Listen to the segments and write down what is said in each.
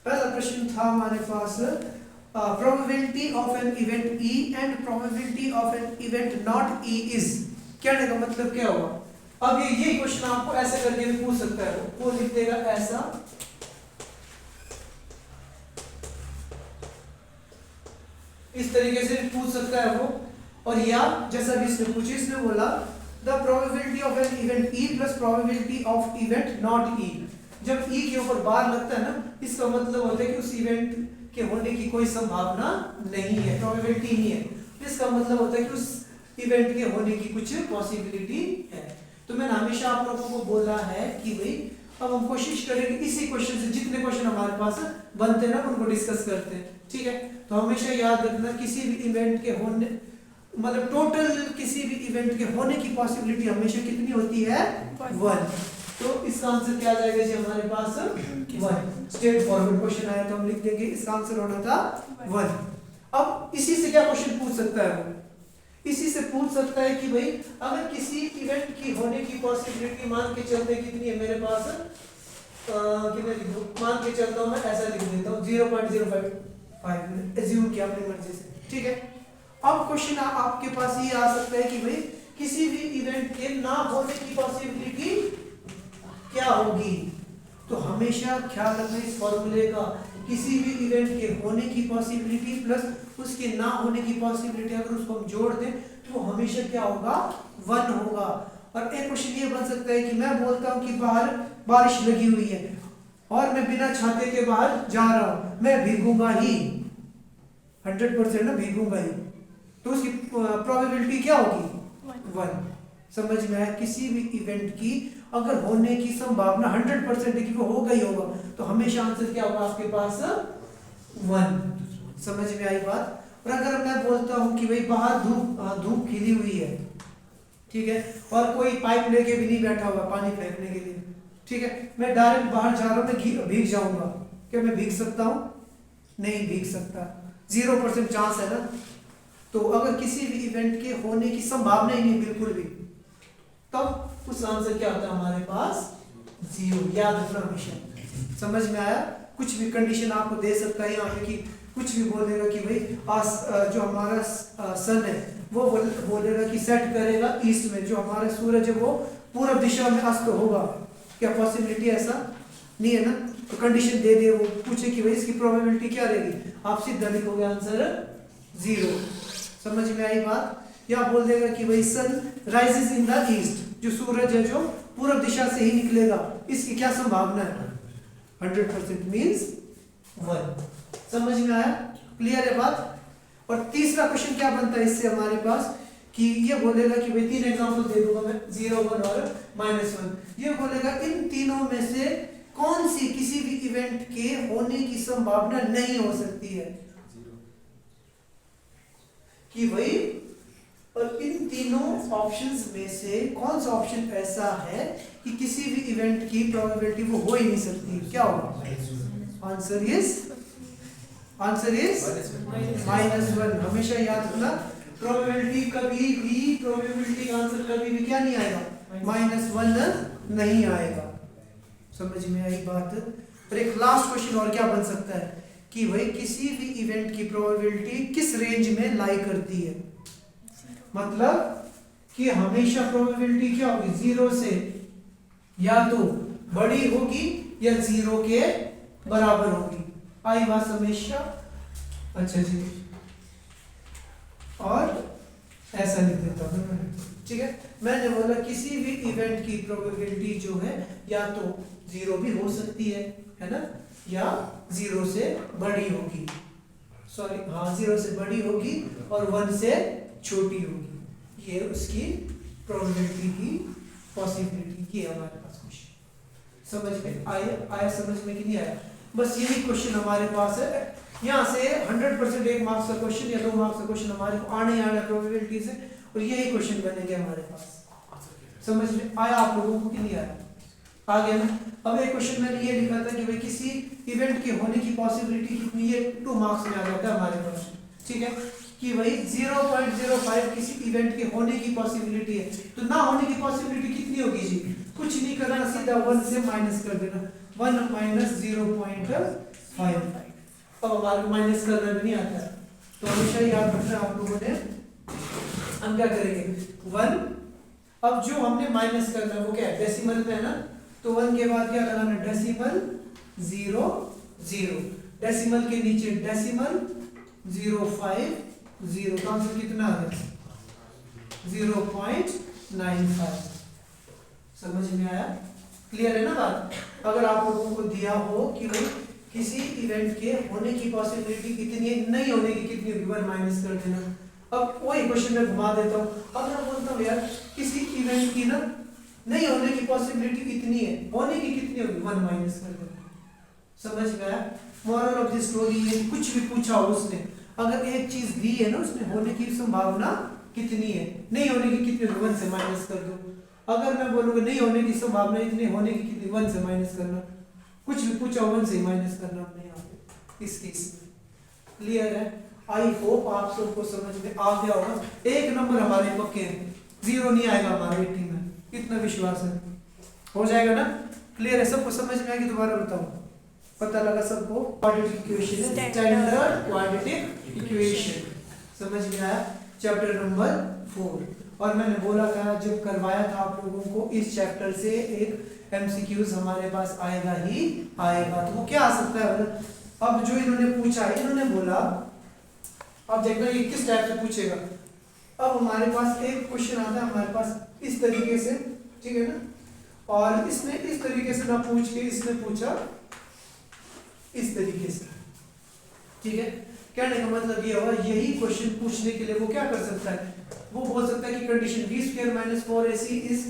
पहला प्रश्न था हमारे पास probability of an event E and probability of an event not E is. कहने का मतलब क्या हुआ? अब ये क्वेश्चन आपको ऐसे करके भी पूछ सकता है, वो लिख देगा ऐसा, इस तरीके से भी पूछ सकता है वो। और या जैसा भी इसने पूछा, इसने बोला the probability of an event E plus probability of event not E. जब ई के ऊपर बार लगता है ना, इसका मतलब होता है कि उस इवेंट के होने की कोई संभावना नहीं है, प्रोबेबिलिटी नहीं है। इसका मतलब होता है कि उस इवेंट के होने की कुछ पॉसिबिलिटी है। तो मैंने हमेशा आप लोगों को बोला है कि भाई अब हम कोशिश करेंगे इसी क्वेश्चन से जितने क्वेश्चन हमारे पास बनते हैं ना उनको डिस्कस करते हैं, ठीक है। तो हमेशा याद रखना किसी भी इवेंट के होने, मतलब टोटल किसी भी इवेंट के होने की पॉसिबिलिटी हमेशा कितनी होती है? 1। तो इसका आंसर क्या आ जाएगा जी हमारे पास? 1। स्ट्रेट फॉरवर्ड क्वेश्चन आया तो हम लिख देंगे इसका आंसर होना था 1। अब इसी से क्या क्वेश्चन पूछ सकता है वो? इसी से पूछ सकता है कि भाई अगर किसी इवेंट की होने की पॉसिबिलिटी मान के चलते कितनी है मेरे पास, कितने लिख दूं? मान के चलता हूं मैं ऐसा लिख देता हूं 0.055 एज्यूम किया अपनी मर्जी से, ठीक है। अब क्वेश्चन आपके पास ये आ सकता है कि भाई किसी भी इवेंट के ना होने की पॉसिबिलिटी क्या होगी? तो हमेशा ख्याल रखना इस फॉर्मूले का, किसी भी इवेंट के होने की पॉसिबिलिटी प्लस उसके ना होने की पॉसिबिलिटी अगर उसको हम जोड़ दें तो वो हमेशा क्या होगा? 1 होगा। और एक क्वेश्चन ये बन सकता है कि मैं बोलता हूं कि बाहर बारिश लगी हुई है और मैं बिना छाते के बाहर जा रहा हूं, मैं भीगूंगा ही, 100% ना भीगूंगा ही, तो उसकी प्रोबेबिलिटी क्या होगी? 1। समझ में आया? किसी भी इवेंट की अगर होने की संभावना 100% है कि वो होगा ही होगा, तो हमेशा आंसर क्या होगा आपके पास? 1। समझ में आई बात? और अगर मैं बोलता हूं कि भाई बाहर धूप खिली हुई है, ठीक है, और कोई पाइप लेके भी नहीं बैठा हुआ पानी फेंकने के लिए, ठीक है, मैं डायरेक्ट बाहर जा रहा हूं, मैं भीग जाऊंगा, क्या मैं भीग सकता हूं? नहीं भीग सकता, 0% चांस है ना। तो अगर किसी भी इवेंट के होने की संभावना ही नहीं बिल्कुल भी, तब उस आंसर क्या होता है हमारे पास? 0। याद रखना हमेशा। समझ में आया? कुछ भी कंडीशन आपको दे सकता है यहाँ पे कि कुछ भी बोलेगा कि भाई जो हमारा सन है वो बोलेगा कि सेट करेगा ईस्ट में, जो हमारा सूरज है वो पूर्व दिशा में अस्त होगा, क्या पॉसिबिलिटी ऐसा नहीं है ना? तो कंडीशन दे दे, वो पूछे कि भाई इसकी प्रोबेबिलिटी क्या रहेगी, आप सीधा लिखोगे आंसर 0। समझ में आई बात? या बोल देगा कि भाई sun rises in the east, जो सूरज है जो पूर्व दिशा से ही निकलेगा, इसकी क्या संभावना है? 100% मींस 1। समझ में आया? क्लियर है बात? और तीसरा क्वेश्चन क्या बनता है इससे हमारे पास कि ये बोलेगा कि भाई 3 एग्जांपल दे दूंगा मैं, 0, 1 और -1। ये बोलेगा इन तीनों में से कौन सी किसी भी इवेंट के होने की संभावना नहीं हो सकती है, कि भाई और इन तीनों ऑप्शंस में से कौन सा ऑप्शन ऐसा है कि किसी भी इवेंट की प्रोबेबिलिटी वो हो ही नहीं सकती? क्या होगा? Answer is -1। हमेशा याद रखना प्रोबेबिलिटी कभी भी, प्रोबेबिलिटी का आंसर कभी भी क्या नहीं आएगा? -1 नहीं आएगा। समझ में आई बात? और एक लास्ट क्वेश्चन और क्या बन सकता है कि भाई किसी भी इवेंट की प्रोबेबिलिटी किस रेंज में लाई करती है? मतलब कि हमेशा प्रोबेबिलिटी क्या होगी? 0 से या तो बड़ी होगी या 0 के बराबर होगी। आई बात हमेशा? अच्छा जी, और ऐसा लिख देता हूं मैं, ठीक है। मैंने बोला किसी भी इवेंट की प्रोबेबिलिटी जो है या तो 0 भी हो सकती है ना, या 0 से बड़ी होगी, सॉरी हाँ 0 से बड़ी होगी और 1 से छोटी होगी। ये उसकी प्रोबेबिलिटी की पॉसिबिलिटी की है हमारे पास क्वेश्चन। समझ में आया समझ में कि नहीं आया? बस यही क्वेश्चन हमारे पास है। यहाँ से 100% 1 मार्क्स का क्वेश्चन या 2 मार्क्स का क्वेश्चन हमारे को आने प्रोबेबिलिटी से, और यही क्वेश्चन बनेंगे हमारे पास। समझ में आया आप लोगों को कि नहीं आया? आ गया ना? अब एक क्वेश्चन मैंने ये लिखा था कि भाई किसी इवेंट के होने की पॉसिबिलिटी कितनी है, 2 मार्क्स में आ जाता है हमारे पास, ठीक है, कि भाई 0.05 किसी इवेंट के होने की पॉसिबिलिटी है। तो ना होने की पॉसिबिलिटी कितनी होगी जी? कुछ नहीं करना, सीधा 1 से माइनस कर देना, 1 - 0.5 5। अब हमारे को माइनस करना भी नहीं आता है, तो हमेशा याद रखना आप लोगों ने। हम क्या करेंगे 1, अब जो हमने माइनस करना है वो क्या है, डेसिमल में है ना, तो 1 के बाद क्या लगाना, डेसिमल 0 0, डेसिमल के नीचे डेसिमल 0 5 0, तो आंसर कितना आ गया 0.95। समझ में आया, क्लियर है ना बात। अगर आप लोगों को दिया हो कि भाई किसी इवेंट के होने की पॉसिबिलिटी कितनी है, नहीं होने की कितनी होगी, 1 माइनस कर देना। अब वही क्वेश्चन में घुमा देता हूँ, अब मैं बोलता हूँ यार किसी इवेंट की ना नहीं होने की पॉसिबिलिटी कितनी है, होने की कितनी होगी, 1 माइनस कर देना। समझ में आया। मोरल ऑफ द स्टोरी ये, कुछ भी पूछा हो उसने, अगर एक चीज दी है ना उसने, होने की संभावना कितनी है, नहीं होने की कितनी होगी, 1 से माइनस कर दो। अगर मैं बोलूँगा नहीं होने की संभावना इतनी, होने की कितनी, 1 से माइनस करना। कुछ भी पूछा 1 से माइनस करना अपने यहाँ पे इस केस में। क्लियर है, आई होप आप सबको समझ में आ गया होगा। एक नंबर हमारे पक्के हैं, 0 नहीं आएगा हमारे 18 में, इतना विश्वास है, हो जाएगा ना। क्लियर है, सबको समझ में आएगी, दोबारा बताओ, पता लगा सबको। Quadratic equation, standard quadratic equation, समझ में आया। चैप्टर नंबर 4, और मैंने बोला था जब करवाया था आप लोगों को, इस चैप्टर से एक एमसीक्यूज हमारे पास आएगा ही आएगा। तो वो क्या आ सकता है, अब जो इन्होंने पूछा, इन्होंने बोला, अब देखना ये किस टाइप से पूछेगा। अब हमारे पास एक क्वेश्चन आता है हमारे पास इस तरीके से, ठीक है ना, और इसने इस तरीके से ना पूछ के इसने पूछा इस तरीके से, ठीक है। कहने का मतलब ये हुआ, यही क्वेश्चन पूछने के लिए वो क्या कर सकता है, वो बोल सकता है कि condition b square minus 4ac is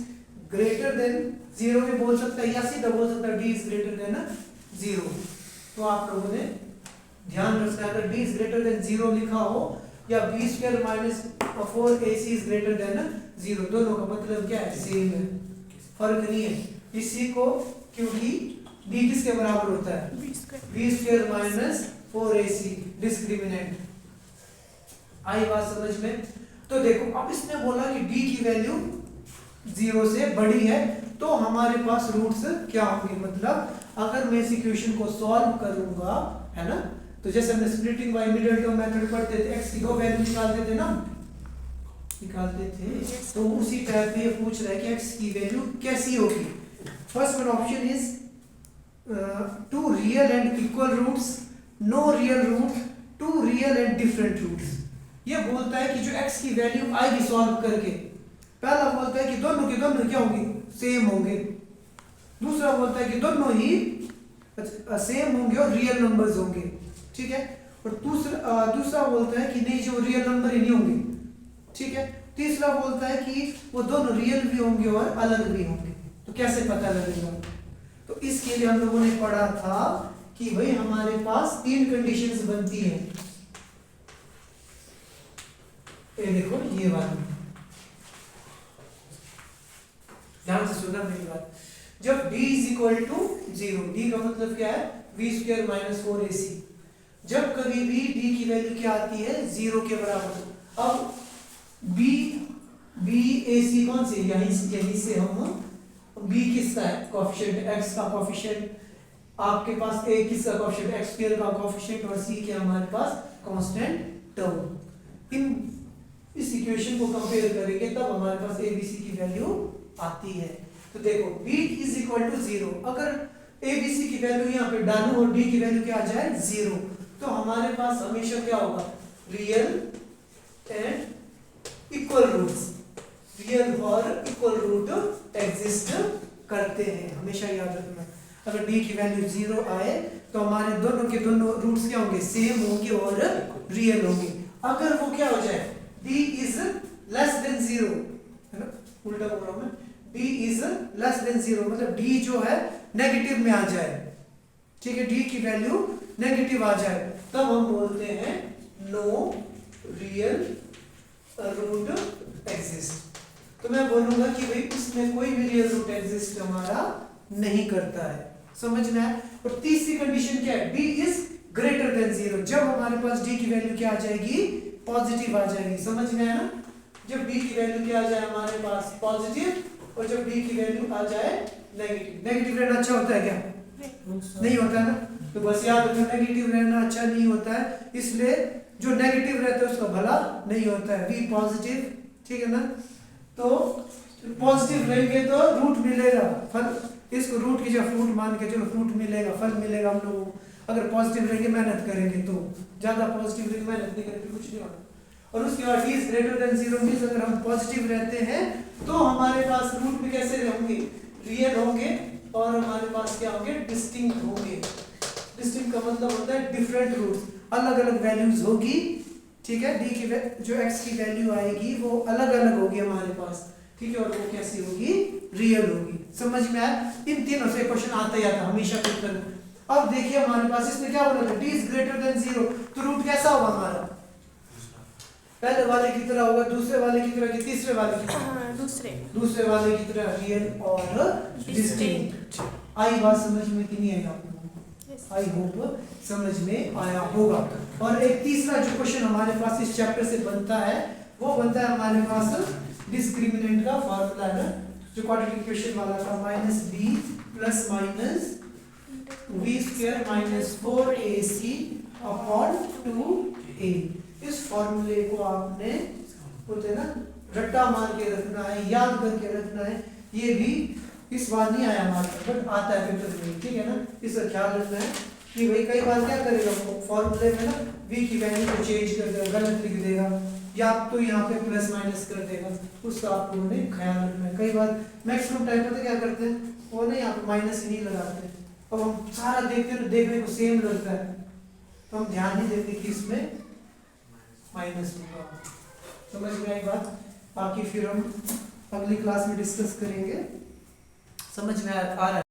greater than 0 भी बोल सकता है, या सीधा बोल सकता है d इज ग्रेटर देन 0। तो आप लोगों ने ध्यान रखना है, अगर d इज ग्रेटर देन 0 लिखा हो या b square minus 4ac is greater than 0, दोनों का मतलब क्या है, सेम है, फर्क नहीं है। इसी को क्योंकि d किसके बराबर होता है, b square minus 4ac discriminant. आई बात समझ में। तो देखो अब इसने बोला कि d की वैल्यू 0 से बड़ी है, तो हमारे पास रूट्स क्या होंगे, मतलब अगर मैं इस इक्वेशन को सॉल्व करूंगा, है ना, तो जैसे हमने splitting by middle term method पढ़ते थे, x की दो वैल्यू निकालते थे ना, निकालते थे, तो उसी टाइप में ये पूछ रहा है कि x की वैल्यू कैसी होगी। First one option is 2 real and equal roots, no real root, 2 real and different roots. ये बोलता है कि जो x की वैल्यू आएगी सॉल्व करके, पहला बोलता है कि दोनों के दोनों क्या होंगे, सेम होंगे। दूसरा बोलता है कि दोनों ही सेम होंगे और रियल नंबर्स होंगे, ठीक है। और दूसरा बोलता है कि नहीं, जो रियल नंबर ही नहीं होंगे, ठीक है। तीसरा बोलता है कि वो दोनों रियल भी होंगे और अलग भी होंगे। तो कैसे पता लगेगा, तो इसके लिए हम लोगों ने पढ़ा था कि भाई हमारे पास 3 कंडीशंस बनती हैं। ये देखो ये वाली, ध्यान से सुनना मेरी बात। जब d is equal to 0, d का मतलब क्या है, v स्क्वायर माइनस 4ac, जब कभी भी d की वैल्यू क्या आती है, 0 के बराबर। अब b ac कौन सी, यहीं से हम b किसका है, कोएफिशिएंट, x का कोएफिशिएंट, आपके पास a किसका कोएफिशिएंट, x स्क्वायर का कोएफिशिएंट, और c के हमारे पास कांस्टेंट टर्म। इस इक्वेशन को कंपेयर करेंगे तब हमारे पास abc की वैल्यू आती है। तो देखो b इज इक्वल टू 0, अगर abc की वैल्यू यहाँ पे डालूं और d की वैल्यू क्या आ जाए 0, तो हमारे पास हमेशा क्या होगा, real and equal roots, real और इक्वल रूट एग्जिस्ट करते हैं, हमेशा याद रखना। अगर d की वैल्यू 0 आए तो हमारे दोनों के दोनों रूट्स क्या होंगे, सेम होंगे और रियल होंगे। अगर वो क्या हो जाए, d इज लेस देन 0, है ना, उल्टा बोल रहा हूं मैं, d इज लेस देन 0 मतलब d जो है नेगेटिव में आ जाए, ठीक है, d की वैल्यू नेगेटिव आ जाए, तब हम बोलते हैं नो रियल रूट एग्जिस्ट। तो मैं बोलूंगा कि भाई उसमें कोई भी रियल रूट एग्जिस्ट हमारा नहीं करता है, समझना है। और तीसरी कंडीशन क्या है, d इज ग्रेटर देन 0, जब हमारे पास d की वैल्यू क्या आ जाएगी, पॉजिटिव आ जाएगी, समझ में आया ना। जब d की वैल्यू क्या आ जाए हमारे पास पॉजिटिव, और जब d की वैल्यू आ जाए नेगेटिव। नेगेटिव रहना अच्छा होता है क्या, नहीं होता ना, तो बस याद रखना नेगेटिव रहना अच्छा नहीं होता है, इसलिए जो नेगेटिव रहता है उसका भला नहीं होता है। बी पॉजिटिव, ठीक है ना। तो पॉजिटिव रहेंगे तो रूट मिलेगा, फल, इसको रूट की जगह फ्रूट मान के चलो, फ्रूट मिलेगा, फल मिलेगा हम लोगों को। अगर पॉजिटिव रहेंगे मेहनत करेंगे तो, ज्यादा पॉजिटिव रहेंगे मेहनत नहीं करेंगे कुछ नहीं होगा। और उसके बाद t is greater than 0 means अगर हम पॉजिटिव रहते हैं तो हमारे पास रूट भी कैसे होंगे, रियल होंगे, और हमारे पास क्या होंगे, डिस्टिंक्ट होंगे। डिस्टिंक्ट का मतलब होता है डिफरेंट रूट्स, अलग अलग वैल्यूज होगी, ठीक है। डी की जो x की वैल्यू आएगी वो अलग अलग होगी हमारे पास, ठीक है, और वो कैसी होगी, रियल होगी। समझ में आया? इन तीनों से क्वेश्चन आता ही आता हमेशा पेपर में। अब देखिए हमारे पास इसमें क्या बोला था, d इज ग्रेटर देन 0, तो रूट कैसा होगा हमारा, पहले वाले की तरह होगा, दूसरे वाले की तरह, कि तीसरे वाले की तरह, दूसरे वाले की तरह रियल और डिस्टिंक्ट। आई बात समझ में कि नहीं आई आप लोगों को? आई होप समझ में आया होगा। और एक तीसरा जो क्वेश्चन हमारे पास इस चैप्टर से बनता है वो बनता है हमारे पास डिस्क्रिमिनेंट का फार्मूला है ना, जो क्वाड्रेटिक इक्वेशन वाला था, minus b plus minus b square minus 4ac upon 2a। इस फॉर्मूले को आपने बोलते हैं ना रट्टा मार के रखना है, याद करके रखना है। ये भी इस बार नहीं आया हमारे पास, बट आता है पेपर में, ठीक है ना। इसका ख्याल रखना है कि भाई कई बार क्या करेगा वो फॉर्मूले में ना v की वैल्यू को चेंज कर देगा, गलत लिख देगा, या तो यहाँ पे प्लस माइनस कर देगा, उसका आप लोगों ने ख्याल रखना है। कई बार मैक्सिमम टाइम पता क्या करते हैं, वो नहीं यहाँ पे माइनस ही नहीं लगाते, अब हम सारा देखते हैं तो देखने को सेम लगता है, तो हम ध्यान नहीं देते कि इसमें माइनस होगा। समझ में आई बात? बाकी फिर हम अगली क्लास में डिस्कस करेंगे। समझ में आ रहा है?